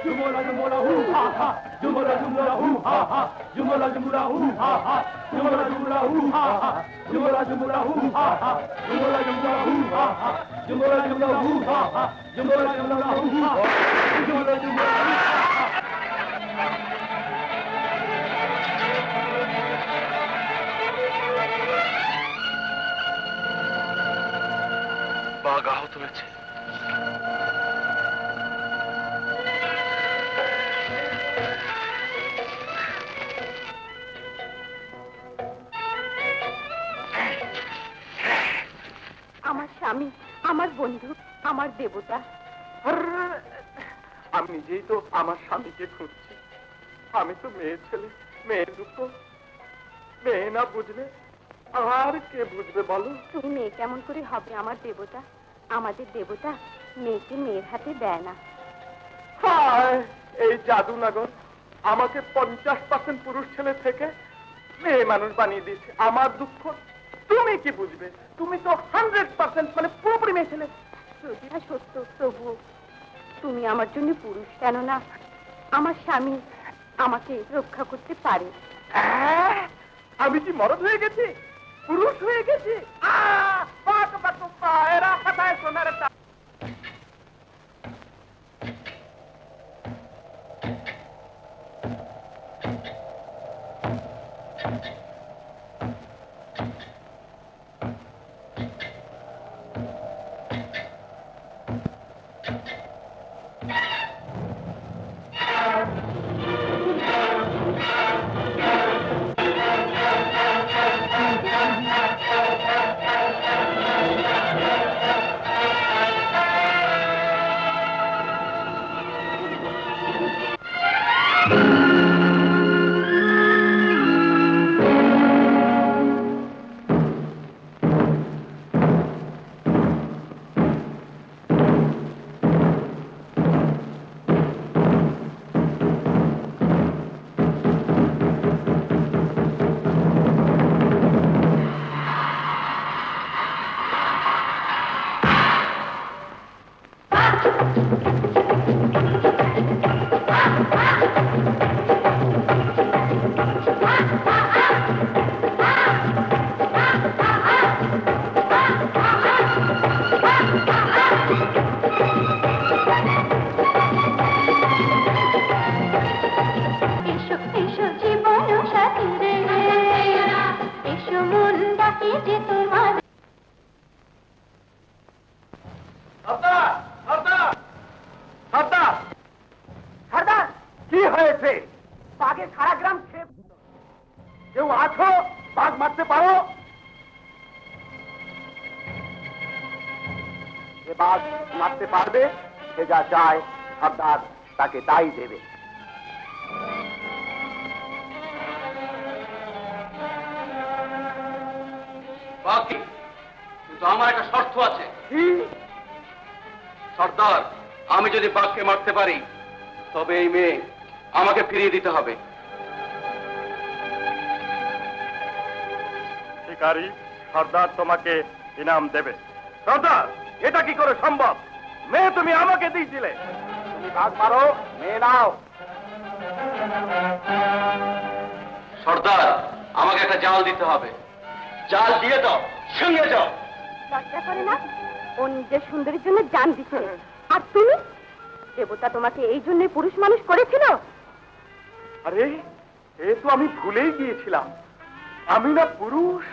jumala jumala hoo ha ha, jumala jumala hoo ha ha, jumala jumala hoo ha ha, jumala jumala hoo ha ha, jumala jumala hoo ha ha, jumala jumala hoo ha ha, jumala jumala hoo ha ha, jumala jumala hoo ha ha, jumala jumala hoo ha ha. বাঘ আহত হয়েছে। আমার স্বামী, আমার বন্ধু, আমার দেবতা। আমি নিজেই তো আমার স্বামীকে খুঁজছি। আমি তো মেয়ের ছেলে, মেয়ের দুঃখ মেয়ে না বুঝলে আর কে বুঝবে বলো? তুমি মেয়ে কেমন করে হবে আমার দেবতা? আমাদের দেবতা মেয়েকে মেয়ের হাতে দেয় না। হায়, এই জাদুনগর আমাকে 50% পুরুষ ছেলে থেকে মেয়ে মানুষ বানিয়ে দিয়েছে। আমার দুঃখ তুমি কি বুঝবে? তুমি তো 100% মানে পুরোপুরি মেয়ে ছেলে। যদিও সত্য, তবুও তুমি আমার জন্য পুরুষ, কেননা আমার স্বামী আমাকে রক্ষা করতে পারে। আমি কি মরদ হয়ে গেছি? পুরুষ হয়ে গেছি? এরা হাতায় সোনার কি হয়েছে? বাঘে সারা গ্রাম খেয়ে কেউ আছো? বাঘ মারতে পারো? যে বাঘ মারতে পারবে সে যা চায় সর্দার তাকে তাই দেবে। বাকি কিন্তু আমার একটা শর্ত আছে। কি? সর্দার, আমি যদি বাঘকে মারতে পারি তবে এই মেয়ে আমাকে ফিরিয়ে দিতে হবে। শিকারী, সর্দার তোমাকে ইনাম দেবে। সর্দার, এটা কি করে সম্ভব? মেয়ে তুমি আমাকে দিয়েছিলে। তুমি বাঘ মারো, মেয়ে নাও। সর্দার, আমাকে একটা জাল দিতে হবে। জাল দিয়ে দাও, সঙ্গে যাও। লজ্জা করে না? ও নিজের সুন্দরীর জন্য জান দিচ্ছে, আর তুমি? দেবতা তোমাকে এই জন্য পুরুষ মানুষ করেছিল? আরে, এ তো আমি ভুলেই গিয়েছিলাম। আমি না পুরুষ,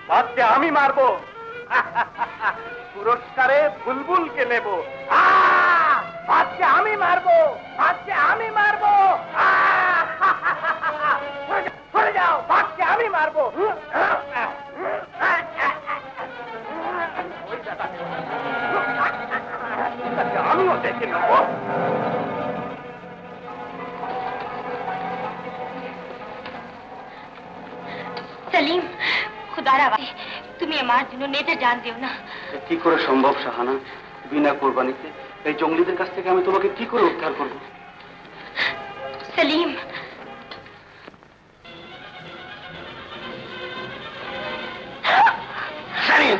বাঘকে আমি মারবো। পুরস্কারে বুলবুলকে নেব। বাঘকে আমি মারবো, বাঘকে আমি মারবো। সরে যাও, বাঘকে আমি মারবো। আমিও দেখে নেব। सलीम, खुदारा वास्ते তুমি আমার জন্য নেতে জান দিও না। কি করে সম্ভব শাহানা? বিনা কোরবানিতে এই জঙ্গলিদের কাছ থেকে আমি তোমাকে কি করে উদ্ধার করব? सलीम, সালিম,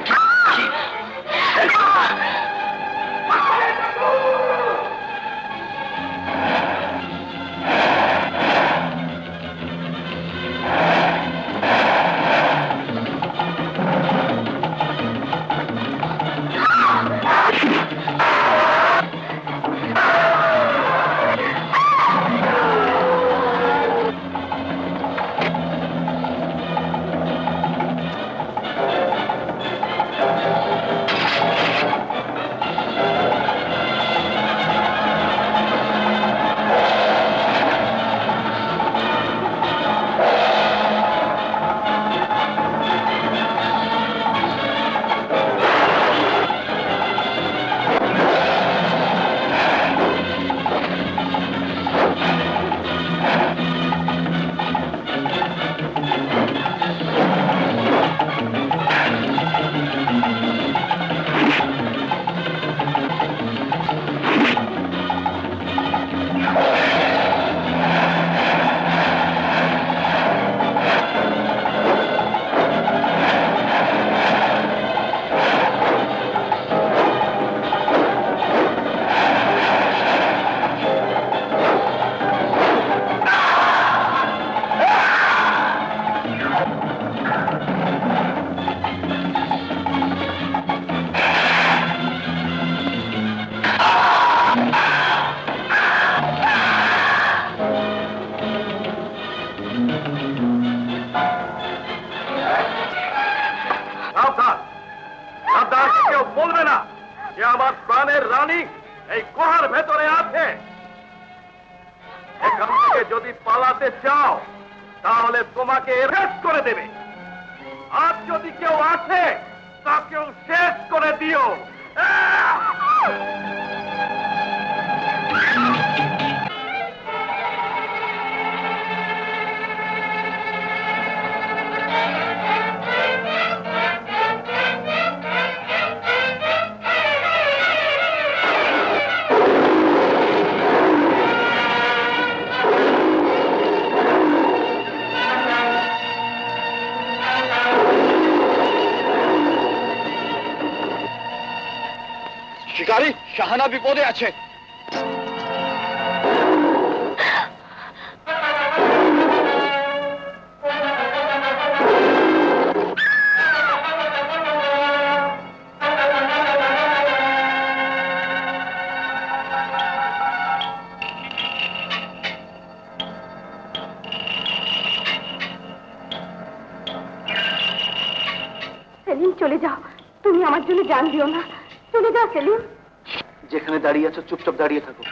প্রাণের রানী এই গুহার ভেতরে আছে। এখান থেকে যদি পালাতে চাও তাহলে তোমাকে অ্যারেস্ট করে দেবে। আর যদি কেউ আছে তাকেও শেষ করে দিও। শিকারী, শাহানা বিপদে আছে। সেলিম, চলে যাও। তুমি আমার জন্য জান দিও না। চলে যাও সেলিম। যেখানে দাঁড়িয়ে আছো চুপচাপ দাঁড়িয়ে থাকো।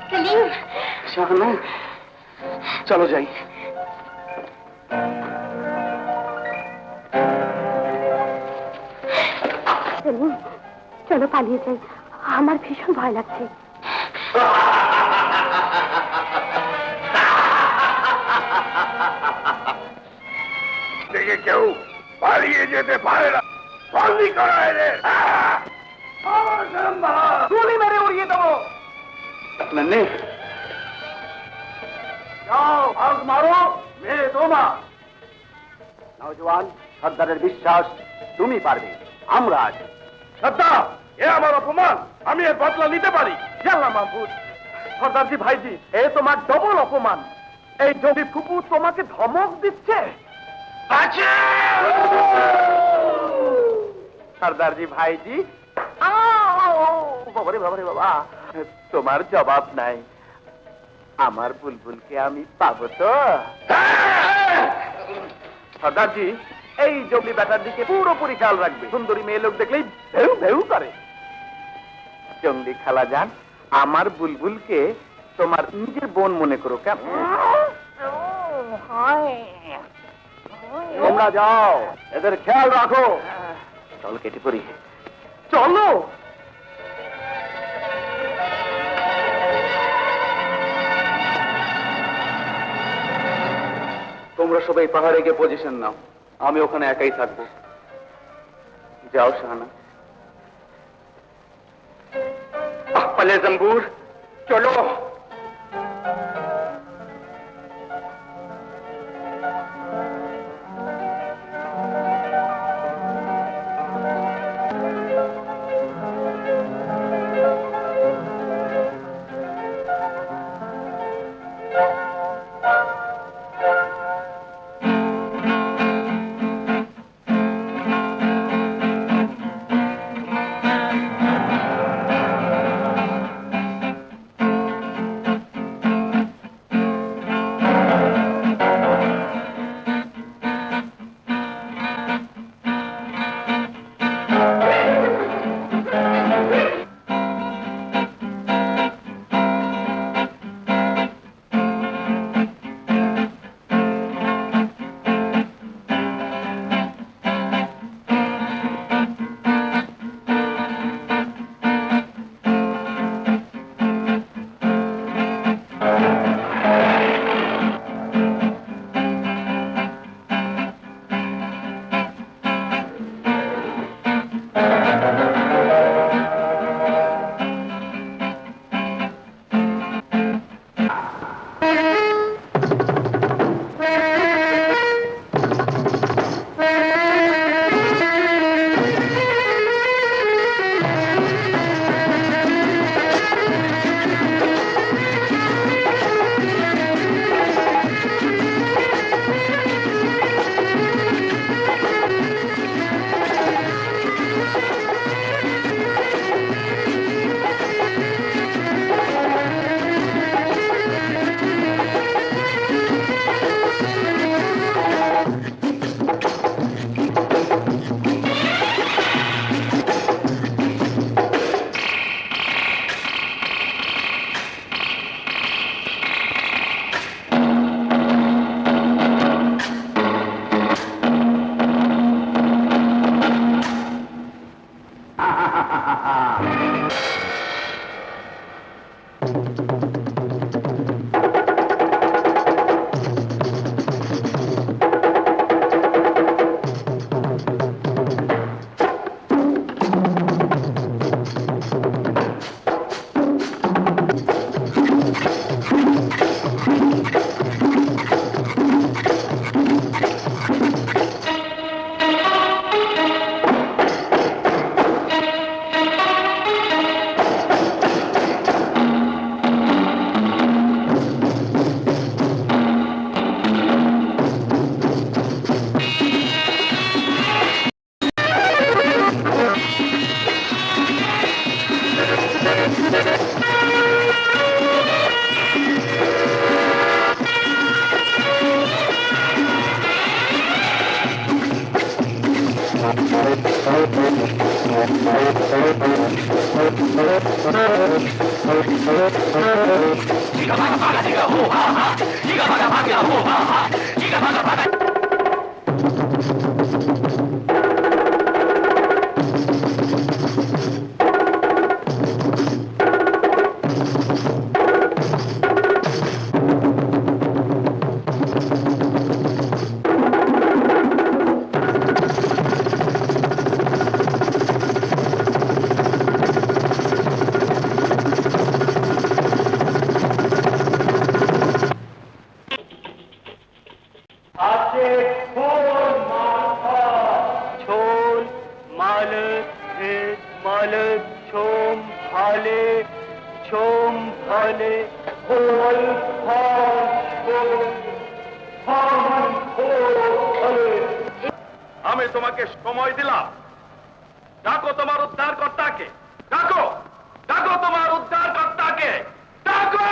সেলিম, শাহানা, চলো যাই। সেলিম, চলো পালিয়ে যাই। আমার ভীষণ ভয় লাগছে। থেকে কেউ পালিয়ে যেতে পারে না। বন্দি করা এদের। গুলি মেরে উড়িয়ে দেবো। নন্নে, যাও, আগ মারো, মেরে তোমা। নওজওয়ান, সর্দারের বিশ্বাস তুমি পারবে, আমরা আছি। শ্রদ্ধা, এ আমার অপমান, আমি এর বদলা নিতে পারি। জানলাম মাহবুব। সর্দারজি ভাইজি, এ তোমার ডবল অপমান। এই জমি ফুপু তোমাকে ধমক দিচ্ছে। সর্দারজি ভাইজি, বাবারে বাবারে বাবা, তোমার জবাব নাই। আমার বুলবুলকে আমি পাবো তো? সর্দারজি, এই জঙ্গলি ব্যাটার দিকে পুরোপুরি খেয়াল রাখবে। সুন্দরী মেয়ে লোক দেখলেই ভেউ ভেউ করে। জঙ্গলি খালা যান, আমার বুলবুলকে তোমার নিজের বোন মনে করো, কেমন? তোমরা যাও, এদের খেয়াল রাখো। চলো কেটে পড়ি। চলো। তোমরা সবাই পাহাড়ে গিয়ে পজিশন নাও, আমি ওখানে একাই থাকবো। যাও শাহানা। পালে জম্বুর, চলো। আমি তোমাকে সময় দিলাম, ডাকো তোমার উদ্ধারকর্তাকে, ডাকো ডাকো তোমার উদ্ধারকর্তাকে, ডাকো।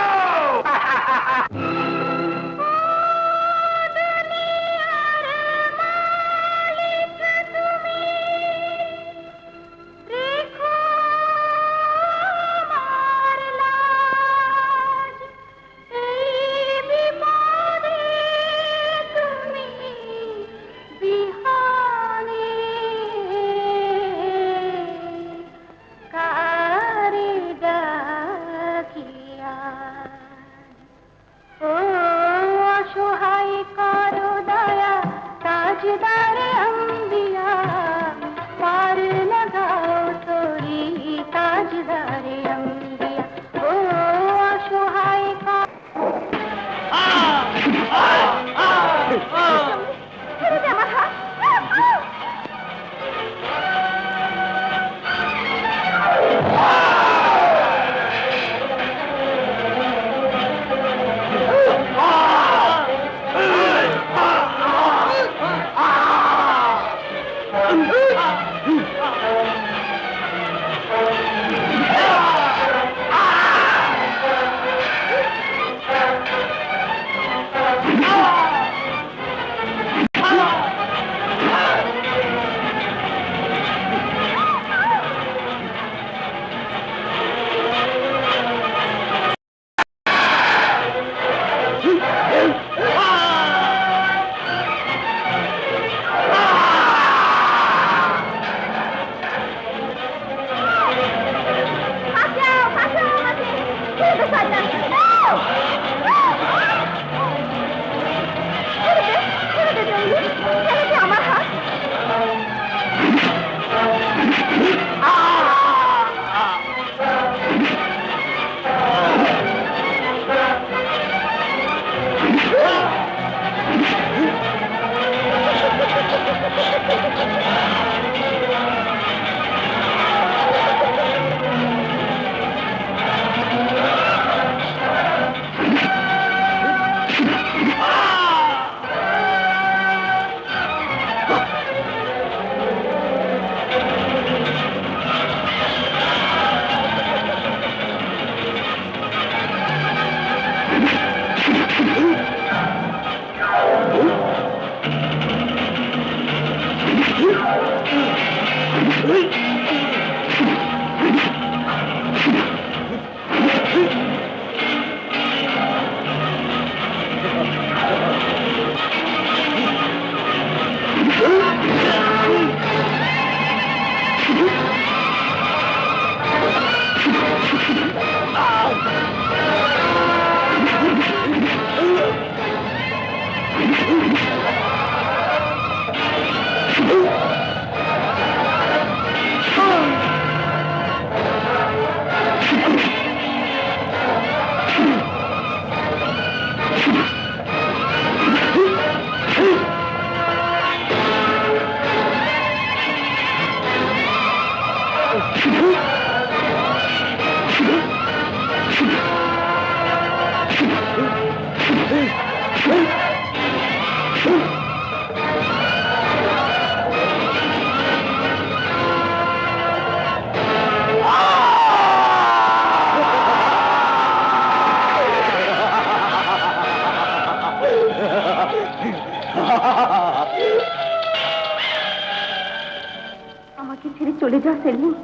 চলে যাও সেলিম,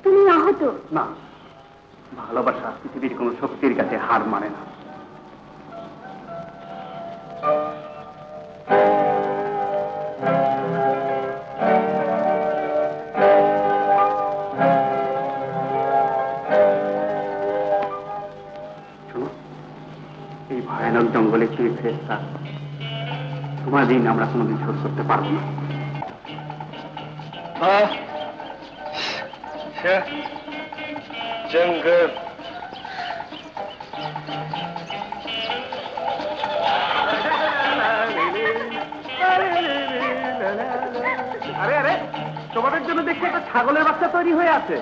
তুমি আহত। না, ভালোবাসা পৃথিবীর কোন শক্তির কাছে হার মানে না। শোনো, এই ভয়ানক জঙ্গলে ছেড়ে ফেরেস্তা তোমার দিন আমরা কোনোদিন শোধ করতে পারবো না। জঙ্গল আরে আরে, তোমাদের জন্য দেখছি একটা ছাগলের বাচ্চা তৈরি হয়ে আছে।